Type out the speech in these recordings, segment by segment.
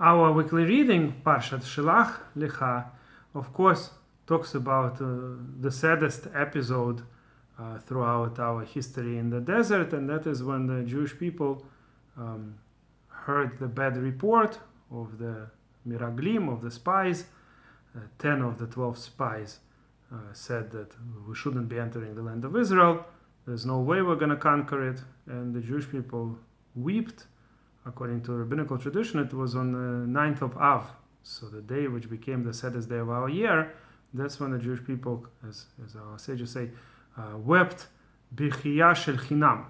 Our weekly reading, Parshat Shelach Lecha, of course, talks about the saddest episode throughout our history in the desert, and that is when the Jewish people heard the bad report of the miraglim, of the spies. 10 of the 12 spies said that we shouldn't be entering the land of Israel. There's no way we're going to conquer it. And the Jewish people wept. According to rabbinical tradition, it was on the 9th of Av, so the day which became the saddest day of our year. That's when the Jewish people, as our sages say, wept bichiyah shel chinam,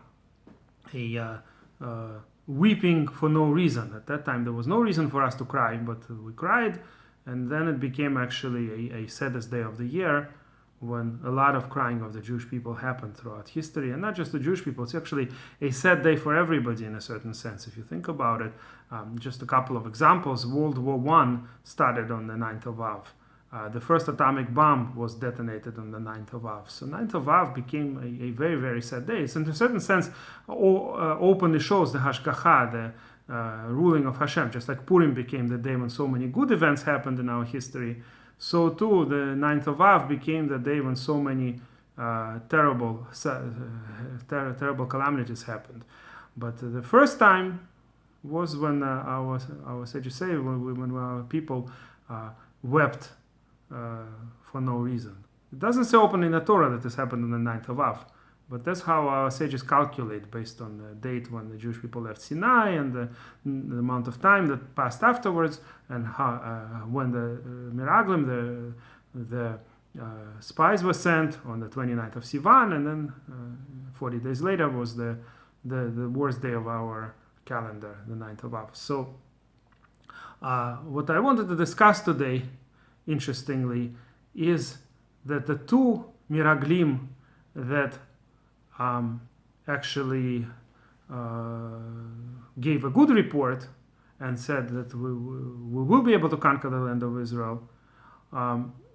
weeping for no reason. At that time, there was no reason for us to cry, but we cried, and then it became actually a saddest day of the year, when a lot of crying of the Jewish people happened throughout history. And not just the Jewish people, it's actually a sad day for everybody in a certain sense. If you think about it, just a couple of examples. World War I started on the 9th of Av. The first atomic bomb was detonated on the 9th of Av. So 9th of Av became a very, very sad day. So in a certain sense, openly shows the hashgacha, the ruling of Hashem. Just like Purim became the day when so many good events happened in our history, so too the 9th of Av became the day when so many terrible calamities happened. But the first time was when our sages say when our people wept for no reason. It doesn't say openly in the Torah that this happened on the 9th of Av, but that's how our sages calculate based on the date when the Jewish people left Sinai and the amount of time that passed afterwards, and how, when the miraglim, the spies were sent on the 29th of Sivan, and then 40 days later was the worst day of our calendar, the 9th of Av. So what I wanted to discuss today, interestingly, is that the two miraglim that actually gave a good report and said that we will be able to conquer the land of Israel,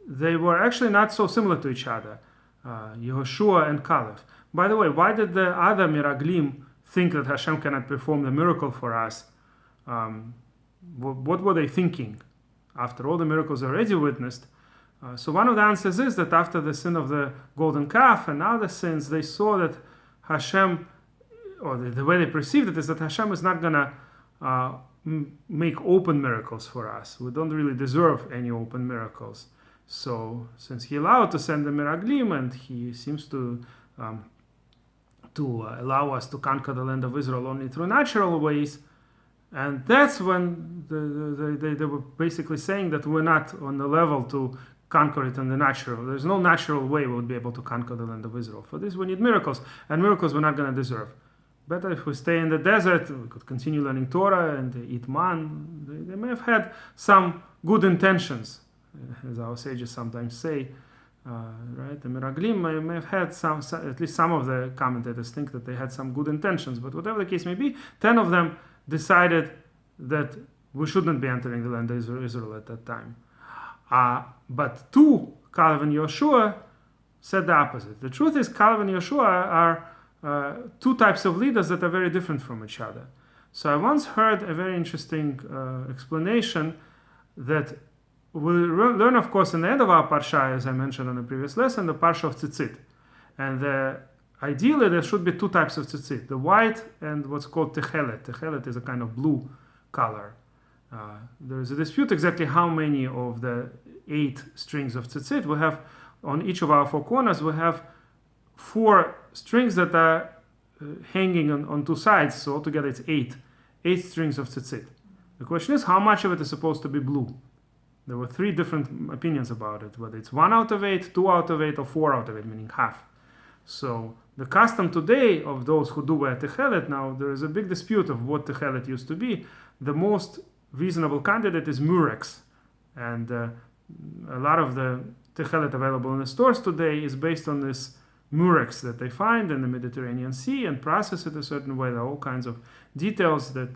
they were actually not so similar to each other, Yehoshua and Caleb. By the way, why did the other miraglim think that Hashem cannot perform the miracle for us? What were they thinking after all the miracles already witnessed? So one of the answers is that after the sin of the golden calf and other sins, they saw that Hashem, or the way they perceived it is that Hashem is not going to make open miracles for us. We don't really deserve any open miracles. So since He allowed to send the miraglim, and He seems to allow us to conquer the land of Israel only through natural ways, and that's when they were basically saying that we're not on the level to conquer it in the natural. There's no natural way we would be able to conquer the land of Israel. For this, we need miracles, and miracles we're not going to deserve. Better if we stay in the desert, we could continue learning Torah and eat man. They may have had some good intentions, as our sages sometimes say. Right? The miraglim may have had some, at least some of the commentators think that they had some good intentions, but whatever the case may be, 10 of them decided that we shouldn't be entering the land of Israel at that time. But two, Caleb and Yehoshua, said the opposite. The truth is, Caleb and Yehoshua are two types of leaders that are very different from each other. So I once heard a very interesting explanation that we'll learn, of course, in the end of our parsha, as I mentioned on the previous lesson, the parsha of Tzitzit. And ideally, there should be two types of Tzitzit, the white and what's called techelet. Techelet is a kind of blue color. There is a dispute exactly how many of the 8 strings of tzitzit we have on each of our 4 corners. We have 4 strings that are hanging on 2 sides, so altogether it's 8 strings of tzitzit. The question is, how much of it is supposed to be blue? There were 3 different opinions about it, whether it's 1 out of 8, 2 out of 8, or 4 out of 8, meaning half. So the custom today of those who do wear techelet, now there is a big dispute of what techelet used to be. The most reasonable candidate is murex, and a lot of the techelet available in the stores today is based on this murex that they find in the Mediterranean Sea and process it a certain way. There are all kinds of details that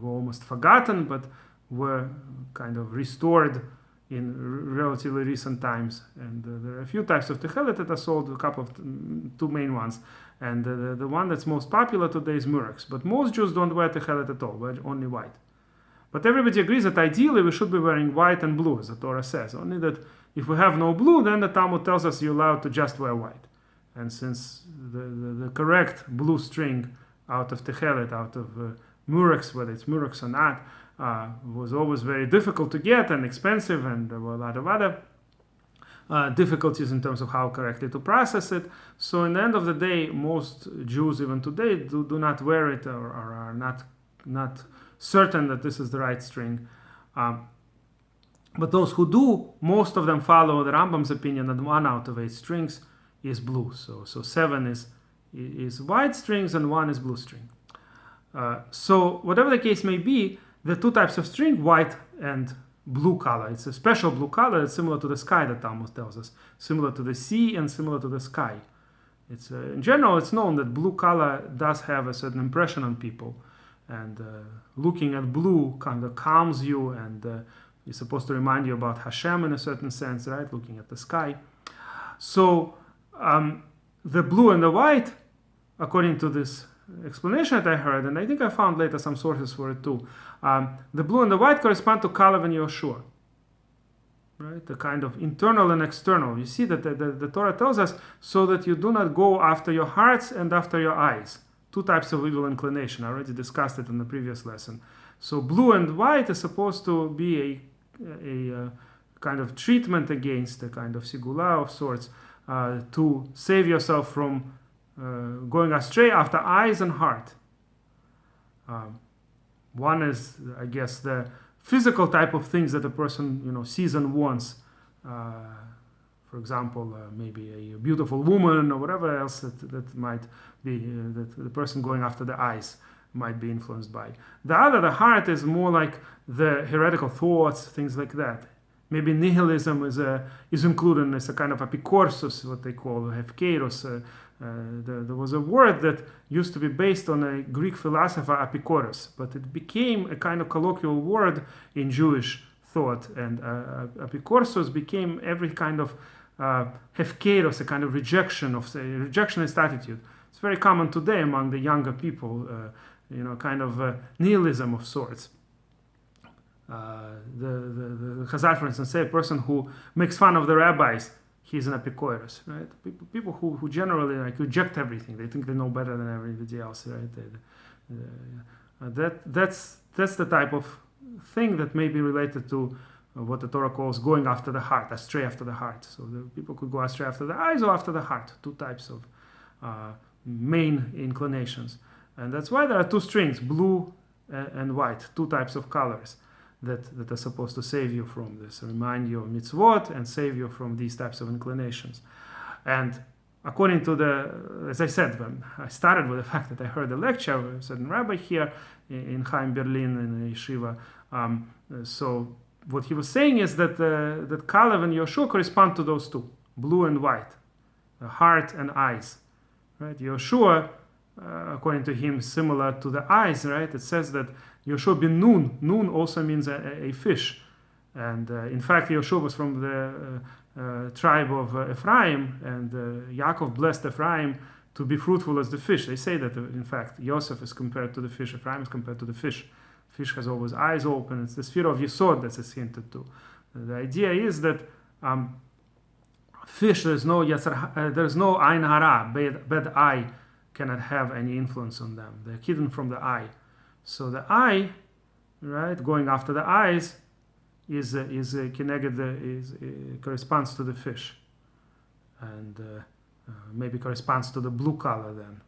were almost forgotten but were kind of restored in relatively recent times, and there are a few types of techelet that are sold, a couple of 2 main ones, and the one that's most popular today is murex. But most Jews don't wear techelet at all, wear only white. But everybody agrees that ideally we should be wearing white and blue, as the Torah says. Only that if we have no blue, then the Talmud tells us you're allowed to just wear white. And since the correct blue string out of Techelet, out of Murex, whether it's Murex or not, was always very difficult to get and expensive, and there were a lot of other difficulties in terms of how correctly to process it. So in the end of the day, most Jews even today do not wear it, or are not certain that this is the right string. But those who do, most of them follow the Rambam's opinion that 1 out of 8 strings is blue. So 7 is white strings and 1 is blue string. So whatever the case may be, the 2 types of string, white and blue color, it's a special blue color. It's similar to the sky, the Talmud tells us, similar to the sea and similar to the sky. It's in general, it's known that blue color does have a certain impression on people, and looking at blue kind of calms you, and is supposed to remind you about Hashem in a certain sense, right? Looking at the sky. So the blue and the white, according to this explanation that I heard, and I think I found later some sources for it too, the blue and the white correspond to Kalev and Yoshua, right? The kind of internal and external. You see that the Torah tells us so that you do not go after your hearts and after your eyes. 2 types of evil inclination. I already discussed it in the previous lesson. So blue and white is supposed to be a kind of treatment against a kind of sigula of sorts, to save yourself from going astray after eyes and heart. One is, I guess, the physical type of things that a person sees and wants. For example, maybe a beautiful woman or whatever else that might be, that the person going after the eyes might be influenced by. The heart, is more like the heretical thoughts, things like that. Maybe nihilism is included as a kind of apikorsos, what they call hefkeros. There was a word that used to be based on a Greek philosopher, apikoros, but it became a kind of colloquial word in Jewish thought, and apikorsos became every kind of hefkeros, a kind of rejectionist attitude. It's very common today among the younger people, kind of nihilism of sorts. The Chazal, for instance, say a person who makes fun of the rabbis, he's an apikoros, right? People who generally reject everything. They think they know better than everybody else, right? That's the type of thing that may be related to what the Torah calls going after the heart, astray after the heart. So the people could go astray after the eyes or after the heart, 2 types of main inclinations. And that's why there are 2 strings, blue and white, 2 types of colors that are supposed to save you from this, remind you of mitzvot, and save you from these types of inclinations. And according to as I said, when I started with the fact that I heard a lecture of a certain rabbi here in Chaim, Berlin, in a yeshiva. So what he was saying is that that Kalev and Yoshua correspond to those 2, blue and white, heart and eyes, right? Yoshua, according to him, similar to the eyes, right? It says that Yoshua bin Nun. Nun also means a fish. And in fact, Yoshua was from the tribe of Ephraim, and Yaakov blessed Ephraim to be fruitful as the fish. They say that, in fact, Yosef is compared to the fish, Ephraim is compared to the fish. Fish has always eyes open. It's the sphere of Yesod that is hinted to. The idea is that fish, there's no yetzer, there's no ein hara, bad eye cannot have any influence on them. They're hidden from the eye. So the eye, right, going after the eyes, corresponds to the fish, and maybe corresponds to the blue color then,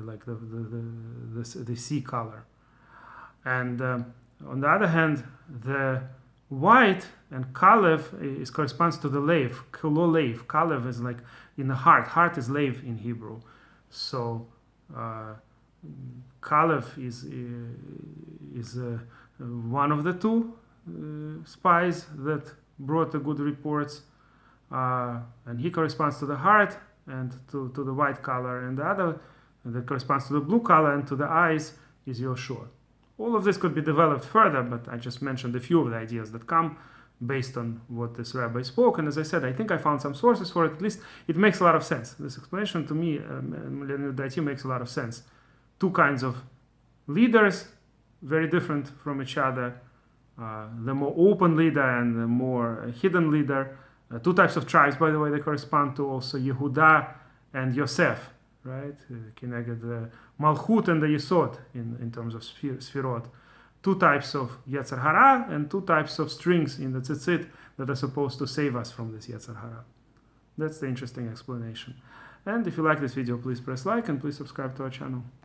like the sea color. And on the other hand, the white and Kalev corresponds to the leiv, kulo leiv. Kalev is like in the heart. Heart is leiv in Hebrew. So Kalev is one of the 2 spies that brought the good reports, and he corresponds to the heart and to the white color, and the other that corresponds to the blue color and to the eyes is Yoshua. All of this could be developed further, but I just mentioned a few of the ideas that come based on what this rabbi spoke. And as I said, I think I found some sources for it. At least it makes a lot of sense. This explanation to me, Millennial Deity, makes a lot of sense. 2 kinds of leaders, very different from each other. The more open leader and the more hidden leader. Two types of tribes, by the way, they correspond to also Yehuda and Yosef, right? Kineged the Malchut and the Yesod in terms of Sfirot. Two types of yetzer hara and two types of strings in the Tzitzit that are supposed to save us from this yetzer hara. That's the interesting explanation. And if you like this video, please press like and please subscribe to our channel.